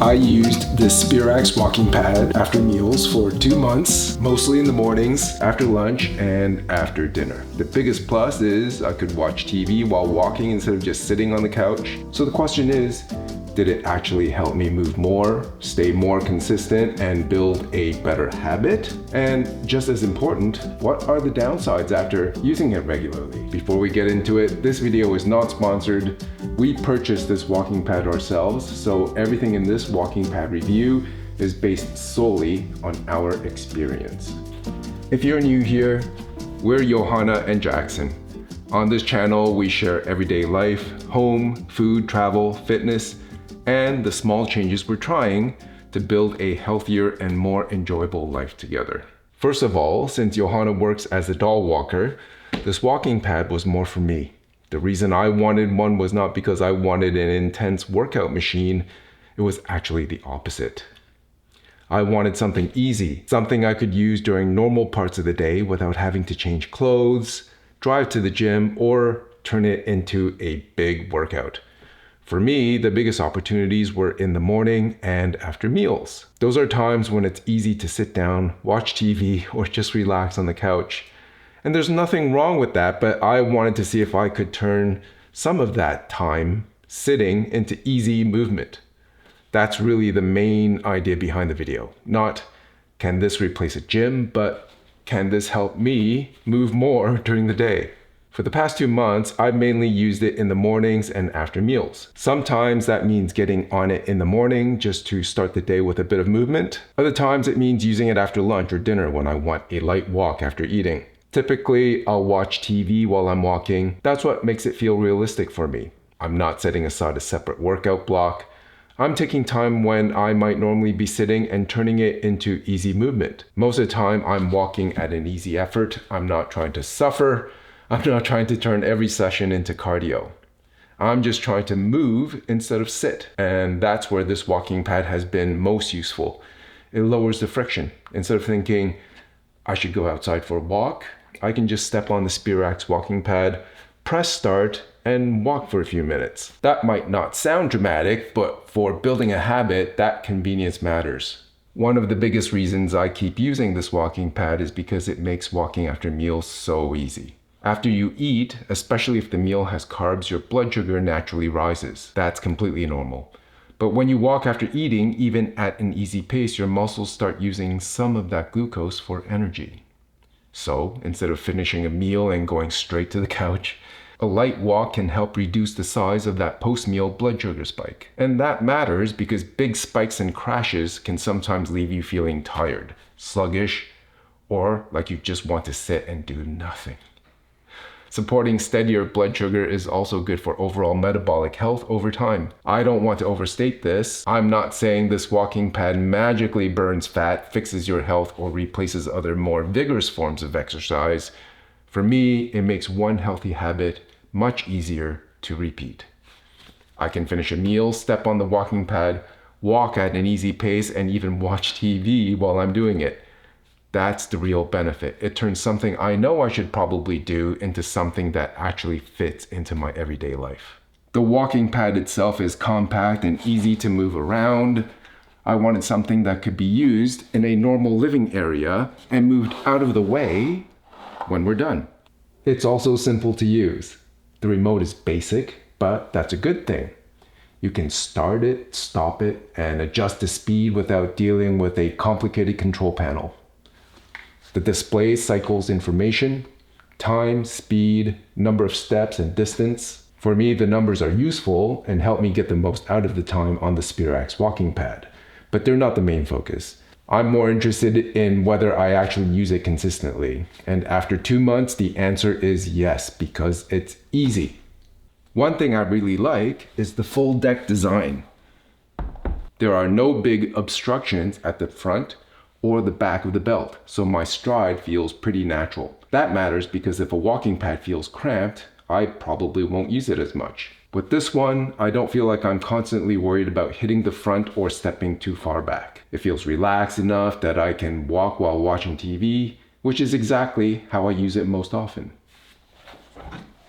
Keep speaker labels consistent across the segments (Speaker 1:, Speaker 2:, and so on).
Speaker 1: I used the Sperax Walking Pad after meals for 2 months, mostly in the mornings, after lunch, and after dinner. The biggest plus is I could watch TV while walking instead of just sitting on the couch. So the question is, did it actually help me move more, stay more consistent, and build a better habit? And just as important, what are the downsides after using it regularly? Before we get into it, this video is not sponsored. We purchased this walking pad ourselves, so everything in this walking pad review is based solely on our experience. If you're new here, we're Johanna and Jackson. On this channel, we share everyday life, home, food, travel, fitness, and the small changes we're trying to build a healthier and more enjoyable life together. First of all, since Johanna works as a doll walker, this walking pad was more for me. The reason I wanted one was not because I wanted an intense workout machine, it was actually the opposite. I wanted something easy, something I could use during normal parts of the day without having to change clothes, drive to the gym, or turn it into a big workout. For me, the biggest opportunities were in the morning and after meals. Those are times when it's easy to sit down, watch TV, or just relax on the couch. And there's nothing wrong with that, but I wanted to see if I could turn some of that time sitting into easy movement. That's really the main idea behind the video. Not, can this replace a gym, but can this help me move more during the day? For the past 2 months, I've mainly used it in the mornings and after meals. Sometimes that means getting on it in the morning just to start the day with a bit of movement. Other times it means using it after lunch or dinner when I want a light walk after eating. Typically, I'll watch TV while I'm walking. That's what makes it feel realistic for me. I'm not setting aside a separate workout block. I'm taking time when I might normally be sitting and turning it into easy movement. Most of the time, I'm walking at an easy effort. I'm not trying to suffer. I'm not trying to turn every session into cardio. I'm just trying to move instead of sit. And that's where this walking pad has been most useful. It lowers the friction. Instead of thinking, I should go outside for a walk, I can just step on the Sperax walking pad, press start, and walk for a few minutes. That might not sound dramatic, but for building a habit, that convenience matters. One of the biggest reasons I keep using this walking pad is because it makes walking after meals so easy. After you eat, especially if the meal has carbs, your blood sugar naturally rises. That's completely normal. But when you walk after eating, even at an easy pace, your muscles start using some of that glucose for energy. So instead of finishing a meal and going straight to the couch, a light walk can help reduce the size of that post-meal blood sugar spike. And that matters because big spikes and crashes can sometimes leave you feeling tired, sluggish, or like you just want to sit and do nothing. Supporting steadier blood sugar is also good for overall metabolic health over time. I don't want to overstate this. I'm not saying this walking pad magically burns fat, fixes your health, or replaces other more vigorous forms of exercise. For me, it makes one healthy habit much easier to repeat. I can finish a meal, step on the walking pad, walk at an easy pace, and even watch TV while I'm doing it. That's the real benefit. It turns something I know I should probably do into something that actually fits into my everyday life. The walking pad itself is compact and easy to move around. I wanted something that could be used in a normal living area and moved out of the way when we're done. It's also simple to use. The remote is basic, but that's a good thing. You can start it, stop it, and adjust the speed without dealing with a complicated control panel. The display cycles information, time, speed, number of steps, and distance. For me, the numbers are useful and help me get the most out of the time on the Sperax walking pad, but they're not the main focus. I'm more interested in whether I actually use it consistently. And after 2 months, the answer is yes, because it's easy. One thing I really like is the full deck design. There are no big obstructions at the front or the back of the belt, so my stride feels pretty natural. That matters because if a walking pad feels cramped, I probably won't use it as much. With this one, I don't feel like I'm constantly worried about hitting the front or stepping too far back. It feels relaxed enough that I can walk while watching TV, which is exactly how I use it most often.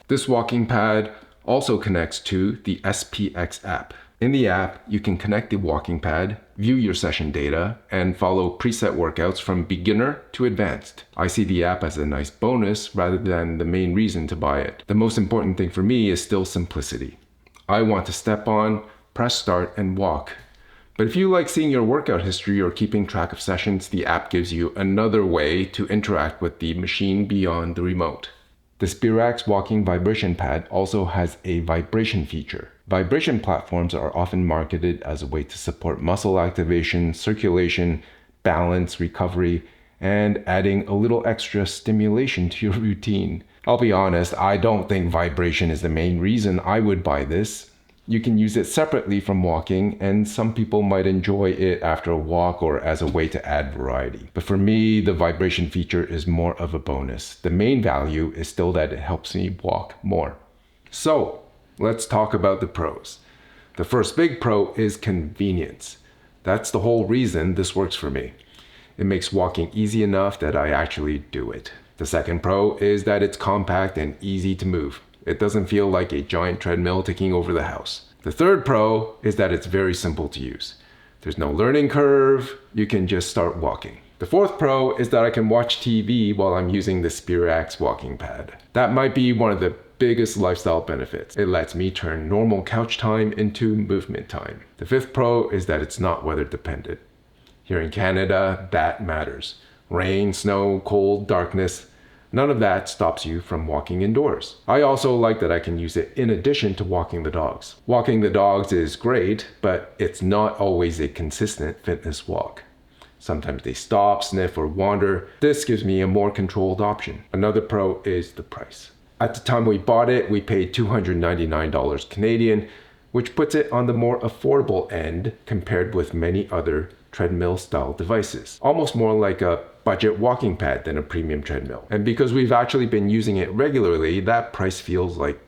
Speaker 1: This walking pad also connects to the SPX app. In the app, you can connect the walking pad, view your session data, and follow preset workouts from beginner to advanced. I see the app as a nice bonus rather than the main reason to buy it. The most important thing for me is still simplicity. I want to step on, press start, and walk. But if you like seeing your workout history or keeping track of sessions, the app gives you another way to interact with the machine beyond the remote. The Sperax Walking Vibration Pad also has a vibration feature. Vibration platforms are often marketed as a way to support muscle activation, circulation, balance, recovery, and adding a little extra stimulation to your routine. I'll be honest, I don't think vibration is the main reason I would buy this. You can use it separately from walking, and some people might enjoy it after a walk or as a way to add variety. But for me, the vibration feature is more of a bonus. The main value is still that it helps me walk more. So, let's talk about the pros. The first big pro is convenience. That's the whole reason this works for me. It makes walking easy enough that I actually do it. The second pro is that it's compact and easy to move. It doesn't feel like a giant treadmill taking over the house. The third pro is that it's very simple to use. There's no learning curve, you can just start walking. The fourth pro is that I can watch TV while I'm using the Sperax Walking Pad. That might be one of the biggest lifestyle benefits. It lets me turn normal couch time into movement time. The fifth pro is that it's not weather dependent. Here in Canada, that matters. Rain, snow, cold, darkness, none of that stops you from walking indoors. I also like that I can use it in addition to walking the dogs. Walking the dogs is great, but it's not always a consistent fitness walk. Sometimes they stop, sniff, or wander. This gives me a more controlled option. Another pro is the price. At the time we bought it, we paid $299 Canadian, which puts it on the more affordable end compared with many other treadmill-style devices. Almost more like a budget walking pad than a premium treadmill. And because we've actually been using it regularly, that price feels like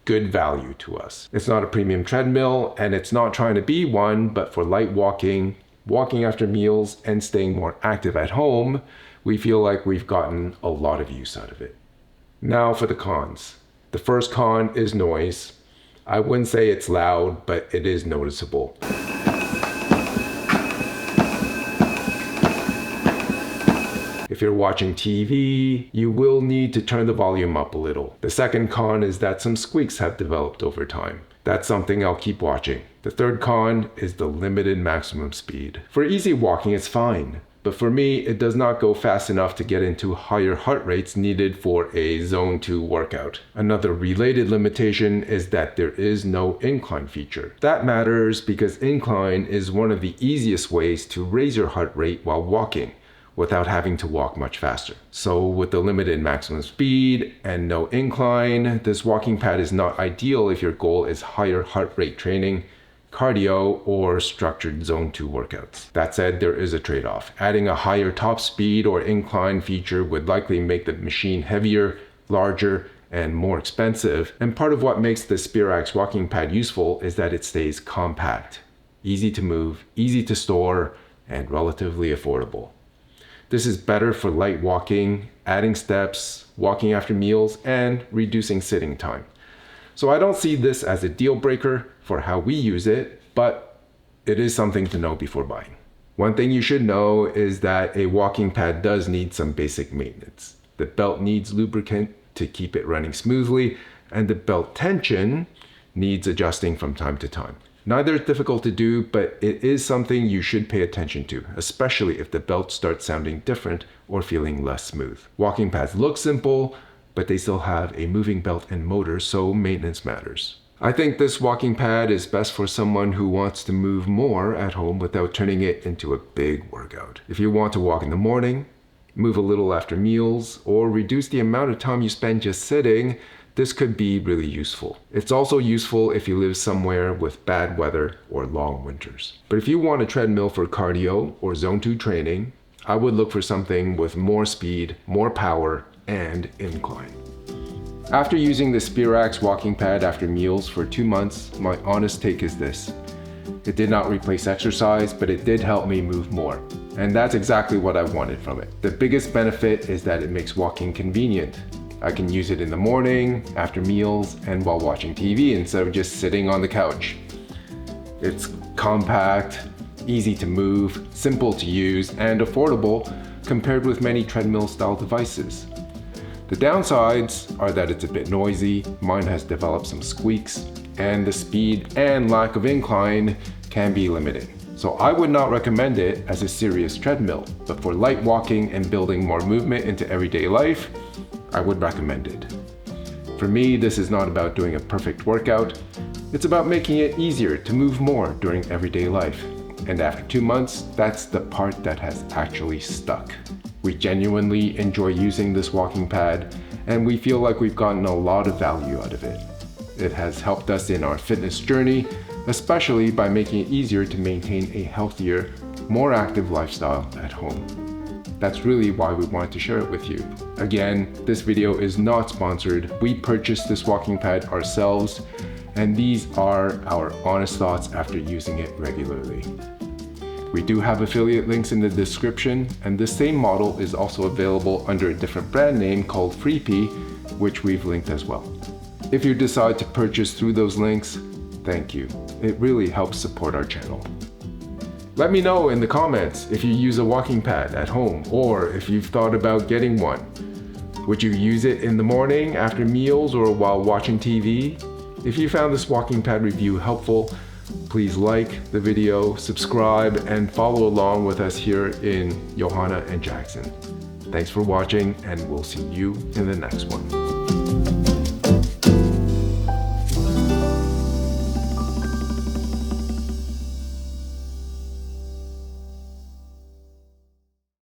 Speaker 1: good value to us. It's not a premium treadmill, and it's not trying to be one, but for light walking, walking after meals, and staying more active at home, we feel like we've gotten a lot of use out of it. Now for the cons. The first con is noise. I wouldn't say it's loud, but it is noticeable. If you're watching TV, you will need to turn the volume up a little. The second con is that some squeaks have developed over time. That's something I'll keep watching. The third con is the limited maximum speed. For easy walking, it's fine. But for me, it does not go fast enough to get into higher heart rates needed for a Zone 2 workout. Another related limitation is that there is no incline feature. That matters because incline is one of the easiest ways to raise your heart rate while walking, without having to walk much faster. So with the limited maximum speed and no incline, this walking pad is not ideal if your goal is higher heart rate training, cardio, or structured Zone 2 workouts. That said, there is a trade-off. Adding a higher top speed or incline feature would likely make the machine heavier, larger, and more expensive. And part of what makes the Sperax Walking Pad useful is that it stays compact, easy to move, easy to store, and relatively affordable. This is better for light walking, adding steps, walking after meals, and reducing sitting time. So I don't see this as a deal breaker for how we use it, but it is something to know before buying. One thing you should know is that a walking pad does need some basic maintenance. The belt needs lubricant to keep it running smoothly, and the belt tension needs adjusting from time to time. Neither is difficult to do, but it is something you should pay attention to, especially if the belt starts sounding different or feeling less smooth. Walking pads look simple, but they still have a moving belt and motor, so maintenance matters. I think this walking pad is best for someone who wants to move more at home without turning it into a big workout. If you want to walk in the morning, move a little after meals, or reduce the amount of time you spend just sitting, this could be really useful. It's also useful if you live somewhere with bad weather or long winters. But if you want a treadmill for cardio or Zone 2 training, I would look for something with more speed, more power, and incline. After using the Sperax Walking Pad after meals for 2 months, my honest take is this. It did not replace exercise, but it did help me move more. And that's exactly what I wanted from it. The biggest benefit is that it makes walking convenient. I can use it in the morning, after meals, and while watching TV instead of just sitting on the couch. It's compact, easy to move, simple to use, and affordable compared with many treadmill-style devices. The downsides are that it's a bit noisy, mine has developed some squeaks, and the speed and lack of incline can be limited. So I would not recommend it as a serious treadmill, but for light walking and building more movement into everyday life, I would recommend it. For me, this is not about doing a perfect workout, it's about making it easier to move more during everyday life. And after 2 months, that's the part that has actually stuck. We genuinely enjoy using this walking pad, and we feel like we've gotten a lot of value out of it. It has helped us in our fitness journey, especially by making it easier to maintain a healthier, more active lifestyle at home. That's really why we wanted to share it with you. Again, this video is not sponsored. We purchased this walking pad ourselves, and these are our honest thoughts after using it regularly. We do have affiliate links in the description, and this same model is also available under a different brand name called Freepie, which we've linked as well. If you decide to purchase through those links, thank you. It really helps support our channel. Let me know in the comments if you use a walking pad at home or if you've thought about getting one. Would you use it in the morning, after meals, or while watching TV? If you found this walking pad review helpful, please like the video, subscribe, and follow along with us here in Johanna and Jackson. Thanks for watching, and we'll see you in the next one.